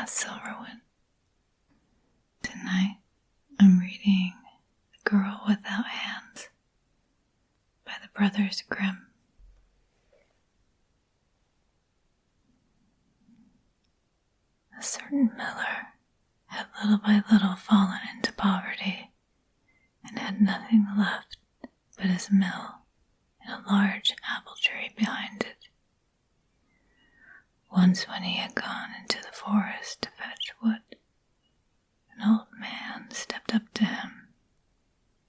That Silverwood. Tonight, I'm reading The Girl Without Hands by the brothers Grimm. A certain miller had little by little fallen into poverty and had nothing left but his mill and a large apple tree behind it. Once when he had gone into the forest to fetch wood, an old man stepped up to him,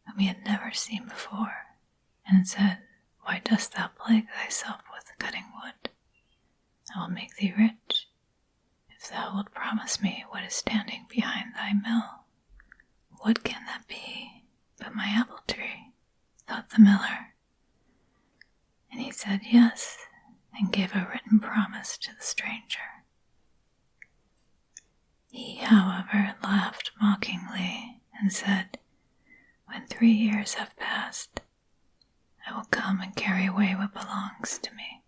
whom he had never seen before, and said, "Why dost thou plague thyself with cutting wood? I will make thee rich, if thou wilt promise me what is standing behind thy mill." "What can that be but my apple tree?" thought the miller. And he said yes, and gave a written promise to the stranger. He, however, laughed mockingly and said, "When 3 years have passed, I will come and carry away what belongs to me."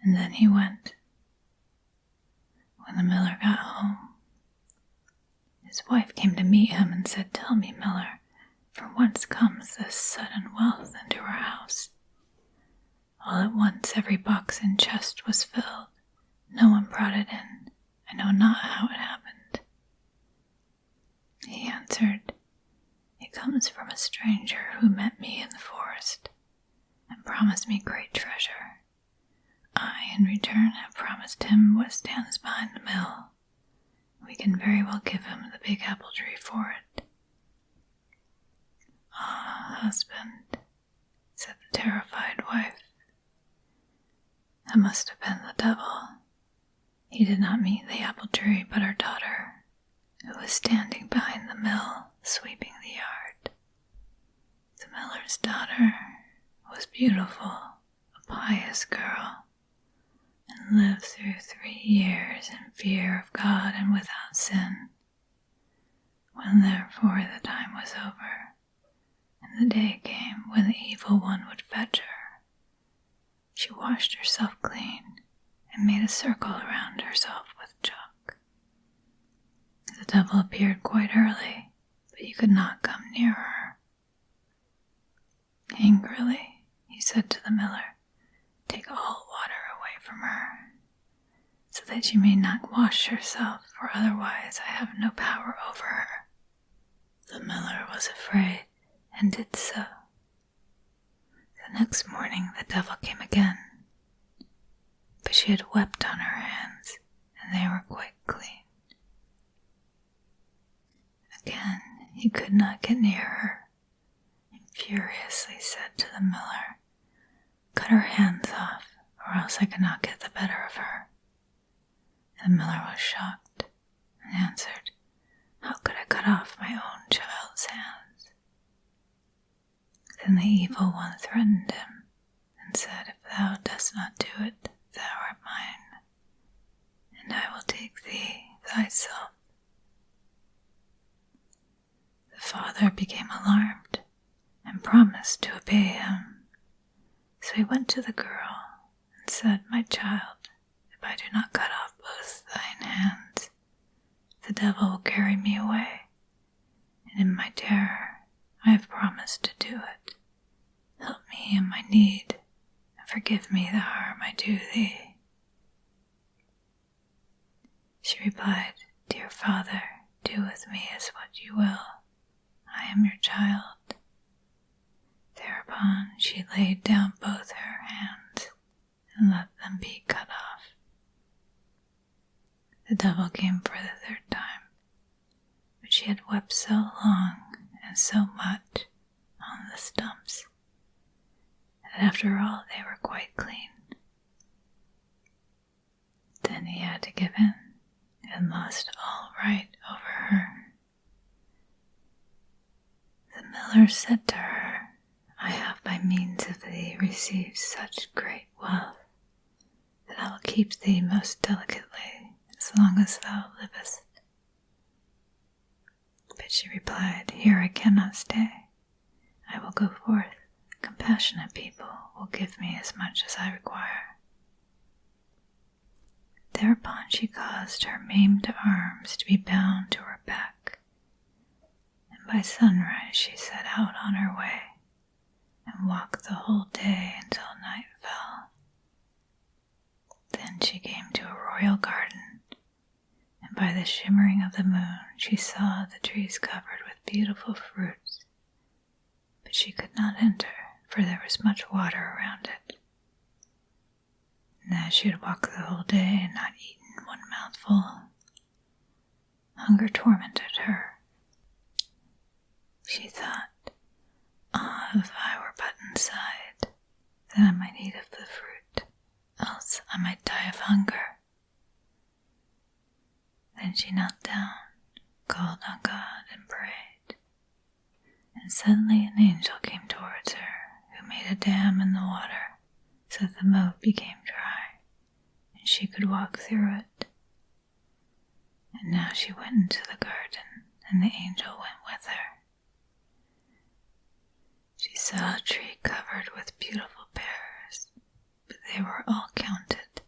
And then he went. When the miller got home, his wife came to meet him and said, "Tell me, miller, from whence comes this sudden wealth into our house?" All at once every box and chest was filled. No one brought it in. I know not how it happened. He answered, "It comes from a stranger who met me in the forest and promised me great treasure. I, in return, have promised him what stands behind the mill. We can very well give him the big apple tree for it." "Ah, husband," said the terrified wife, "that must have been the devil. He did not mean the apple tree, but our daughter, who was standing behind the mill, sweeping the yard." The miller's daughter was beautiful, a pious girl, and lived through 3 years in fear of God and without sin. When therefore the time was over, and the day came when the evil one would fetch her, she washed herself clean and made a circle around herself with chalk. The devil appeared quite early, but he could not come near her. Angrily, he said to the miller, "Take all water away from her, so that she may not wash herself, for otherwise I have no power over her." The miller was afraid and did so. The next morning the devil came again, but she had wept on her hands, and they were quite clean. Again he could not get near her, and furiously said to the miller, "Cut her hands off, or else I cannot get the better of her." The miller was shocked, and answered, "How could I cut off my own child's hands?" Then the evil one threatened him, and said, "If thou dost not do it, thou art mine, and I will take thee thyself." The father became alarmed, and promised to obey him. So he went to the girl, and said, "My child, if I do not cut off both thine hands, the devil will carry me away, and in my terror I have promised to do it. Help me in my need, and forgive me the harm I do thee." She replied, "Dear father, do with me as what you will. I am your child." Thereupon she laid down both her hands and let them be cut off. The devil came for the 3rd time, but she had wept so long and so much on the stumps that after all they were quite clean. Then he had to give in and lost all right over her. The miller said to her, "I have by means of thee received such great wealth that I will keep thee most delicately as long as thou livest." But she replied, "Here I cannot stay. I will go forth. Compassionate people will give me as much as I require." There Thereupon she caused her maimed arms to be bound to her back, and by sunrise she set out on her way, and walked the whole day until night fell. Then she came to a royal garden, and by the shimmering of the moon she saw the trees covered with beautiful fruits, but she could not enter, for there was much water around it. And as she had walked the whole day and not eaten one mouthful, hunger tormented her. She thought, "Ah, if I were but inside, then I might eat of the fruit, else I might die of hunger." Then she knelt down, called on God, and prayed. And suddenly an angel came towards her, who made a dam in the water, so that the moat became dry, and she could walk through it. And now she went into the garden, and the angel went with her. She saw a tree covered with beautiful pears, but they were all counted.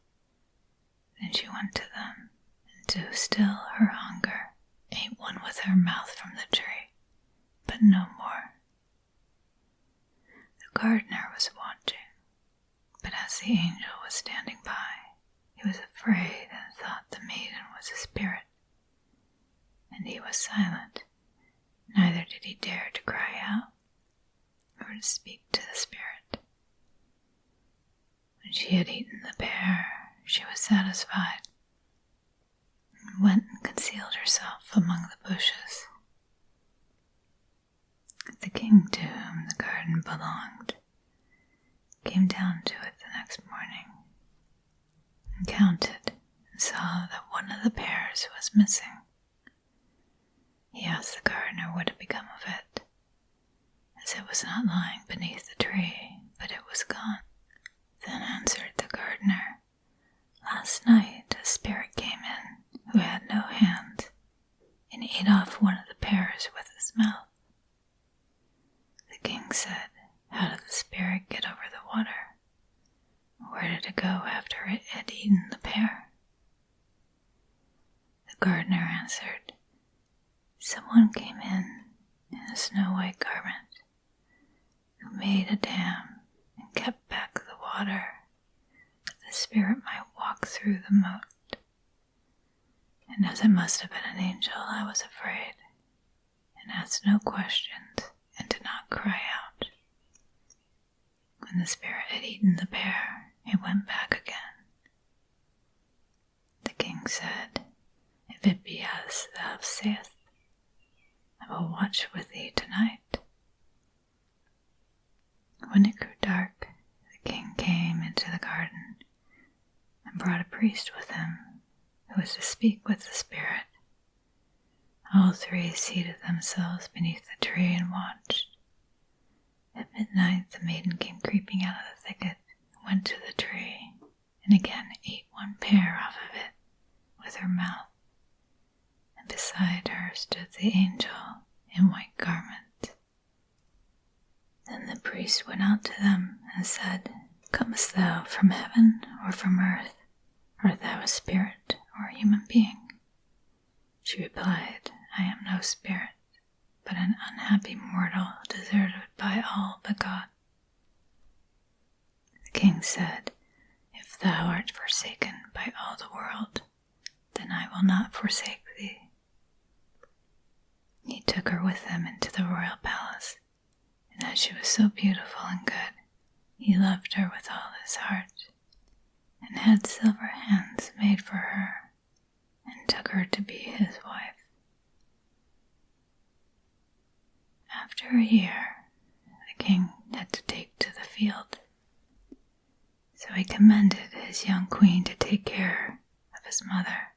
Then she went to them, and to still her hunger, ate one with her mouth from the tree, but no more. The gardener was watching, but as the angel was standing by, he was afraid and thought the maiden was a spirit. And he was silent, neither did he dare to cry out or to speak to the spirit. When she had eaten the pear, she was satisfied, and went and concealed herself among the bushes. The king to whom the garden belonged came down to it the next morning, and counted, and saw that one of the pears was missing. He asked the gardener what had become of it, as it was not lying beneath the tree, but it was gone. Then answered the gardener, "Last night a spirit came in who had no hands, and ate off one of the pears with his mouth." The king said, "How did the spirit get over the water? Where did it go after it had eaten the pear?" The gardener answered, "Someone came in a snow-white garment, who made a dam and kept back the water, that the spirit might walk through the moat. And as it must have been an angel, I was afraid, and asked no questions, and did not cry out. When the spirit had eaten the pear, it went back again." The king said, "If it be as thou sayest, I will watch with thee tonight." When it grew dark, the king came into the garden, and brought a priest with him, who was to speak with the spirit. All three seated themselves beneath the tree and watched. At midnight the maiden came creeping out of the thicket, and went to the tree, and again ate one pear off of it with her mouth. And beside her stood the angel in white garments. Then the priest went out to them and said, "Comest thou from heaven or from earth? Art thou a spirit or a human being?" She replied, "I am no spirit, but an unhappy mortal deserted by all but God." The king said, "If thou art forsaken by all the world, then I will not forsake thee." He took her with him into the royal palace, and as she was so beautiful and good, he loved her with all his heart, and had silver hands made for her, and took her to be his wife. After a year, the king had to take to the field, so he commended his young queen to take care of his mother,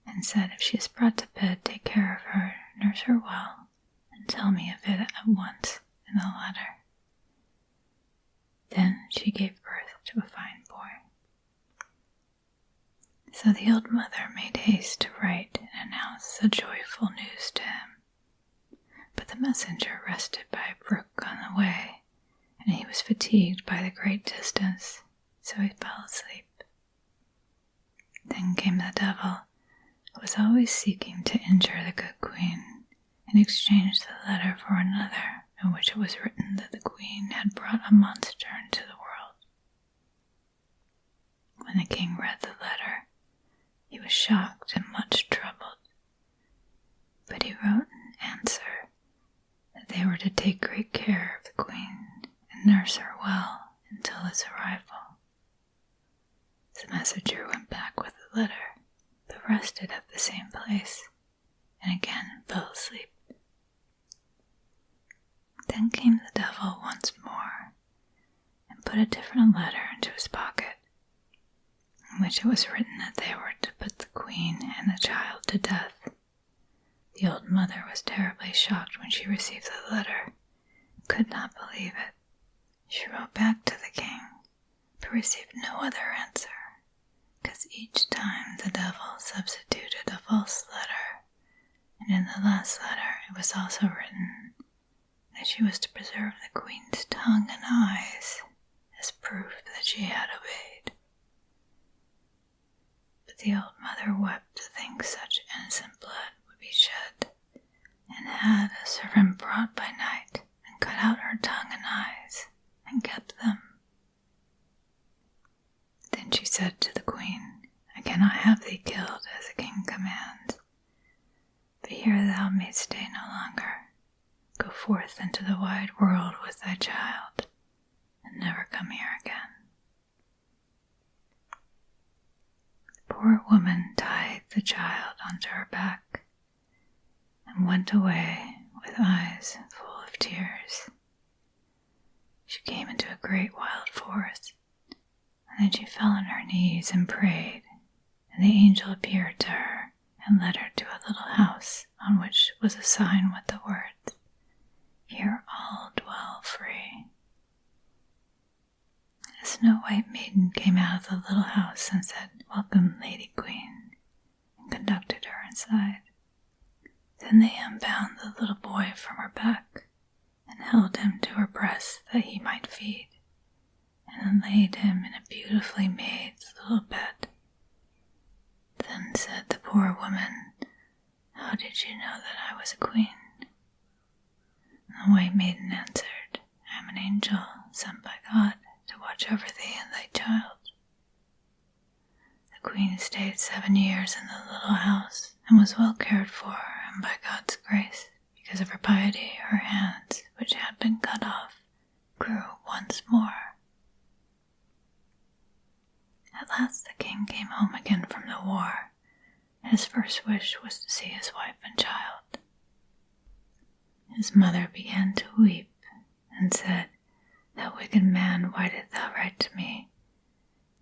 and said, "If she is brought to bed, take care of her, nurse her well, and tell me of it at once in the letter." Then she gave birth to a fine boy. So the old mother made haste to write and announce the joyful news to him. But the messenger rested by a brook on the way, and he was fatigued by the great distance, so he fell asleep. Then came the devil, who was always seeking to injure the good queen, and exchanged the letter for another, in which it was written that the queen had brought a monster into the world. When the king read the letter, he was shocked and much troubled, but he wrote in answer that they were to take great care of the queen and nurse her well until his arrival. The messenger went back with the letter, but rested at the same place, and again fell asleep. Then came the devil once more, and put a different letter into his pocket, in which it was written that they were to put the queen and the child to death. The old mother was terribly shocked when she received the letter, and could not believe it. She wrote back to the king, but received no other answer, because each time the devil substituted a false letter, and in the last letter it was also written that she was to preserve the queen's tongue and eyes as proof that she had obeyed. But the old mother wept to think such innocent blood would be shed, and had a servant brought by night and cut out her tongue and eyes and kept them. Then she said to the queen, I cannot have thee killed as the king commands, but here thou mayst stay no longer. Go forth into the wide world with thy child, and never come here again. The poor woman tied the child onto her back, and went away with eyes full of tears. She came into a great wild forest, and then she fell on her knees and prayed, and the angel appeared to her and led her to a little house on which was a sign with the words, Here all dwell free. A snow white maiden came out of the little house and said, Welcome, Lady Queen, and conducted her inside. Then they unbound the little boy from her back, and held him to her breast that he might feed, and then laid him in a beautifully made little bed. Then said the poor woman, How did you know that I was a queen? And the white maiden answered, I am an angel sent by God to watch over thee and thy child. The queen stayed 7 years in the little house, and was well cared for, and by God's grace, because of her piety, her hands, which had been cut off, grew once more. At last the king came home again from the war, and his first wish was to see his wife and child. His mother began to weep, and said, Thou wicked man, why didst thou write to me,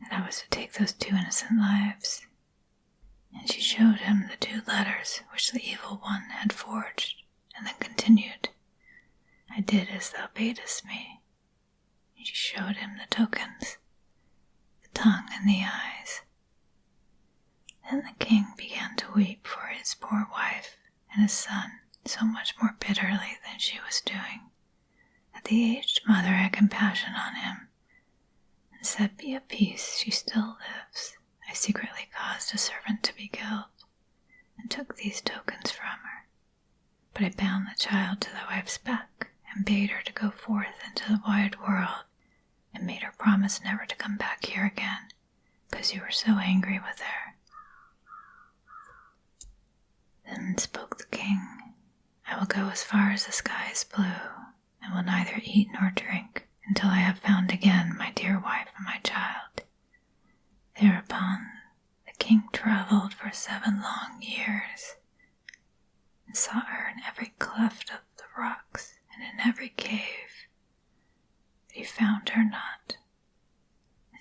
that I was to take those 2 innocent lives? And she showed him the 2 letters which the evil one had forged, and then continued, I did as thou badest me. And she showed him the tokens, the tongue and the eyes. Then the king began to weep for his poor wife and his son so much more bitterly than she was doing, that the aged mother had compassion on him, and said, Be at peace, she still lives. I secretly caused a servant to be killed, and took these tokens from her. But I bound the child to the wife's back, and bade her to go forth into the wide world, and made her promise never to come back here again, because you were so angry with her. Then spoke the king, I will go as far as the sky is blue, and will neither eat nor drink until I have found again my dear wife and my child. Thereupon the king traveled for 7 long years, and sought her in every cleft of the rocks and in every cave, but he found her not,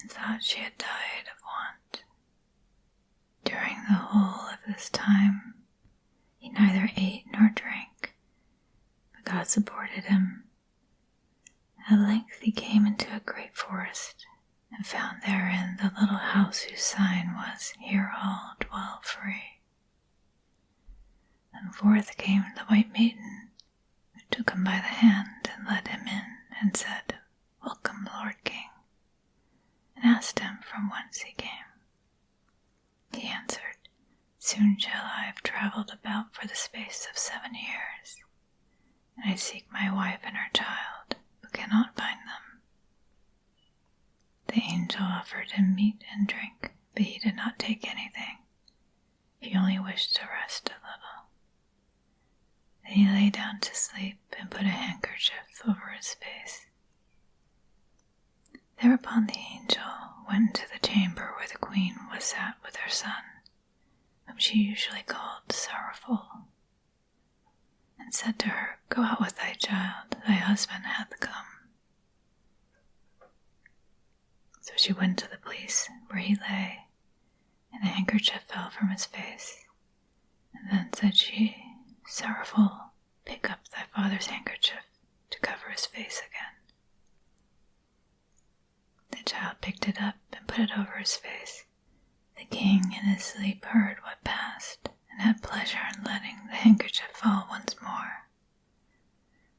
and thought she had died of want. During the whole of this time, he neither ate nor drank, but God supported him. At length he came into a great forest, and found therein the little house whose sign was, Here all dwell free. Then forth came the white maiden, who took him by the hand and led him in, and said, Welcome, Lord King, and asked him from whence he came. He answered, Soon shall I have traveled about for the space of 7 years, and I seek my wife and her child, but cannot find them. The angel offered him meat and drink, but he did not take anything. He only wished to rest a little. Then he lay down to sleep and put a handkerchief over his face. Thereupon the angel went into the chamber where the queen was sat with her son, whom she usually called Sorrowful, and said to her, Go out with thy child, thy husband hath come. So she went to the place where he lay, and the handkerchief fell from his face. And then said she, Sorrowful, pick up thy father's handkerchief to cover his face again. The child picked it up and put it over his face. The king in his sleep heard what passed, and had pleasure in letting the handkerchief fall once more.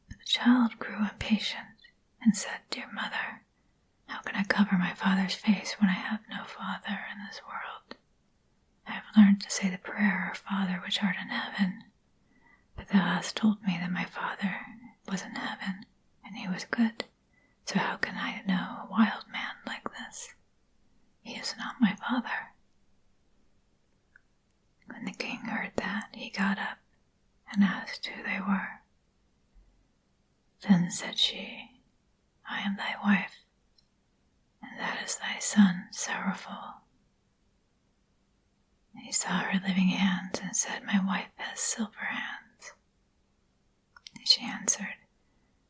But the child grew impatient, and said, Dear mother, how can I cover my father's face when I have no father in this world? I have learned to say the prayer, Our Father which art in heaven, but thou hast told me that my father was in heaven, and he was good. So how can I know a wild man like this? He is not my father. When the king heard that, he got up and asked who they were. Then said she, I am thy wife, and that is thy son, Sorrowful. And he saw her living hands and said, My wife has silver hands. And she answered,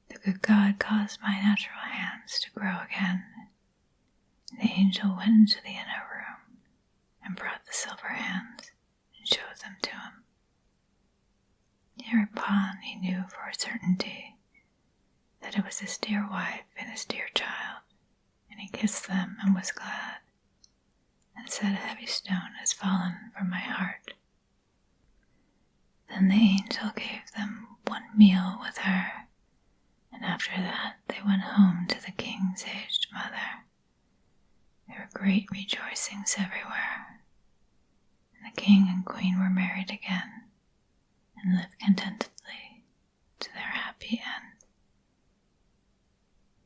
The good God caused my natural hands to grow again. And the angel went into the inner room and brought the silver hands and showed them to him. Hereupon he knew for a certainty that it was his dear wife and his dear child, and he kissed them and was glad, and said, A heavy stone has fallen from my heart. Then the angel gave them one meal with her, and after that they went home to the king's aged mother. There were great rejoicings everywhere, and the king and queen were married again, and lived contentedly to their happy end.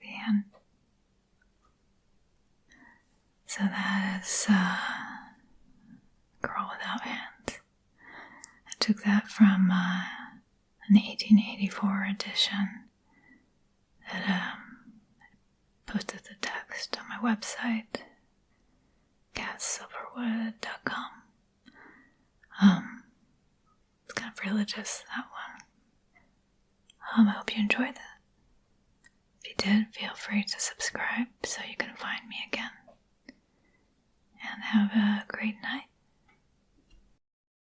The end. So that is Girl Without Hands. I took that from an 1884 edition that posted the text on my website, catsilverwood.com. It's kind of religious, that one. I hope you enjoyed that. If you did, feel free to subscribe so you can find me again. And have a great night.